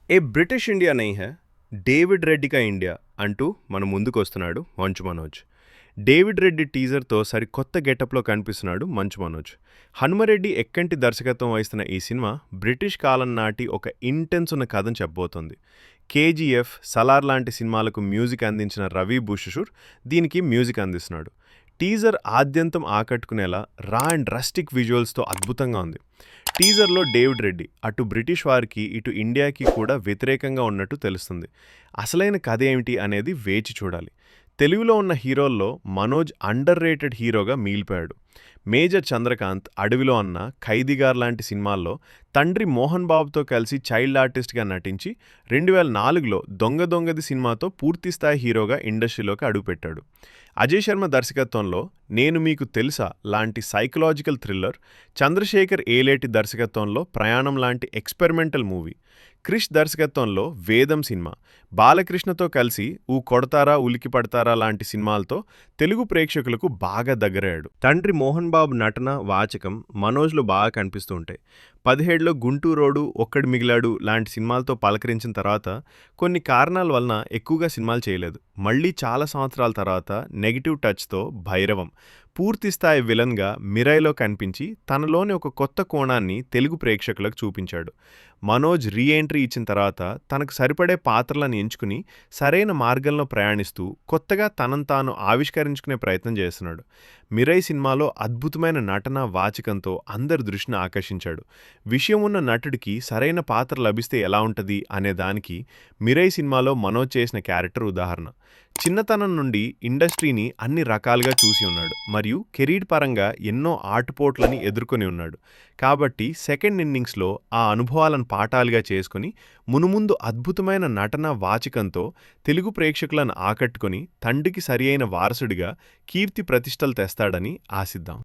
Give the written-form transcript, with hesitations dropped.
ఏ British India నహీ హై, David Reddy కా ఇండియా అంటూ మన ముందుకొస్తున్నాడు మంచు మనోజ్. డేవిడ్ రెడ్డి టీజర్తో సరికొత్త గెటప్లో కనిపిస్తున్నాడు మంచు మనోజ్. హనుమరెడ్డి ఎక్కంటి దర్శకత్వం వహిస్తున్న ఈ సినిమా బ్రిటిష్ కాలం నాటి ఒక ఇంటెన్స్ ఉన్న కథను చెప్పబోతోంది. కేజీఎఫ్, సలార్ లాంటి సినిమాలకు మ్యూజిక్ అందించిన రవి బుషుషూర్ దీనికి మ్యూజిక్ అందిస్తున్నాడు. టీజర్ ఆద్యంతం ఆకట్టుకునేలా రా అండ్ రస్టిక్ విజువల్స్తో అద్భుతంగా ఉంది. టీజర్లో డేవిడ్ రెడ్డి అటు బ్రిటిష్ వారికి ఇటు ఇండియాకి కూడా వ్యతిరేకంగా ఉన్నట్టు తెలుస్తుంది. అసలైన కథ ఏమిటి అనేది వేచి చూడాలి. తెలుగులో ఉన్న హీరోల్లో మనోజ్ అండర్ రేటెడ్ హీరోగా మిగిలిపోయాడు. మేజర్ చంద్రకాంత్, అడవిలో అన్న, ఖైదీగార్ లాంటి సినిమాల్లో తండ్రి మోహన్ బాబుతో కలిసి చైల్డ్ ఆర్టిస్ట్గా నటించి 2004లో దొంగ దొంగది సినిమాతో పూర్తిస్థాయి హీరోగా ఇండస్ట్రీలోకి అడుగుపెట్టాడు. అజయ్ శర్మ దర్శకత్వంలో నేను మీకు తెలుసా లాంటి సైకలాజికల్ థ్రిల్లర్, చంద్రశేఖర్ ఏలేటి దర్శకత్వంలో ప్రయాణం లాంటి ఎక్స్పెరిమెంటల్ మూవీ, క్రిష్ దర్శకత్వంలో వేదం సినిమా, బాలకృష్ణతో కలిసి ఊ కొడతారా ఉలికి పడతారా లాంటి సినిమాలతో తెలుగు ప్రేక్షకులకు బాగా దగ్గరయ్యాడు. తండ్రి మోహన్ బాబు నటన, వాచకం మనోజ్లో బాగా కనిపిస్తూ ఉంటాయి. 17లో గుంటూరోడు, ఒక్కడు మిగిలాడు లాంటి సినిమాలతో పలకరించిన తర్వాత కొన్ని కారణాల వలన ఎక్కువగా సినిమాలు చేయలేదు. మళ్ళీ చాలా సంవత్సరాల తర్వాత నెగిటివ్ టచ్తో భైరవం, పూర్తిస్థాయి విలన్గా మిరైలో కనిపించి తనలోని ఒక కొత్త కోణాన్ని తెలుగు ప్రేక్షకులకు చూపించాడు. మనోజ్ రీఎంట్రీ ఇచ్చిన తర్వాత తనకు సరిపడే పాత్రలను ఎంచుకుని సరైన మార్గంలో ప్రయాణిస్తూ కొత్తగా తనను తాను ఆవిష్కరించుకునే ప్రయత్నం చేస్తున్నాడు. మిరై సినిమాలో అద్భుతమైన నటన, వాచకంతో అందరి దృష్టిని ఆకర్షించాడు. విషయం ఉన్న నటుడికి సరైన పాత్ర లభిస్తే ఎలా ఉంటుంది అనే దానికి మిరై సినిమాలో మనోజ్ చేసిన క్యారెక్టర్ ఉదాహరణ. చిన్నతనం నుండి ఇండస్ట్రీని అన్ని రకాలుగా చూసి ఉన్నాడు మరియు కెరీర్ పరంగా ఎన్నో ఆటుపోట్లని ఎదుర్కొని ఉన్నాడు. కాబట్టి సెకండ్ ఇన్నింగ్స్లో ఆ అనుభవాలను పాఠాలుగా చేసుకుని మునుముందు అద్భుతమైన నటన, వాచకంతో తెలుగు ప్రేక్షకులను ఆకట్టుకొని తండ్రికి సరియైన వారసుడిగా కీర్తి ప్రతిష్టలు తెస్తాడని ఆశిద్దాం.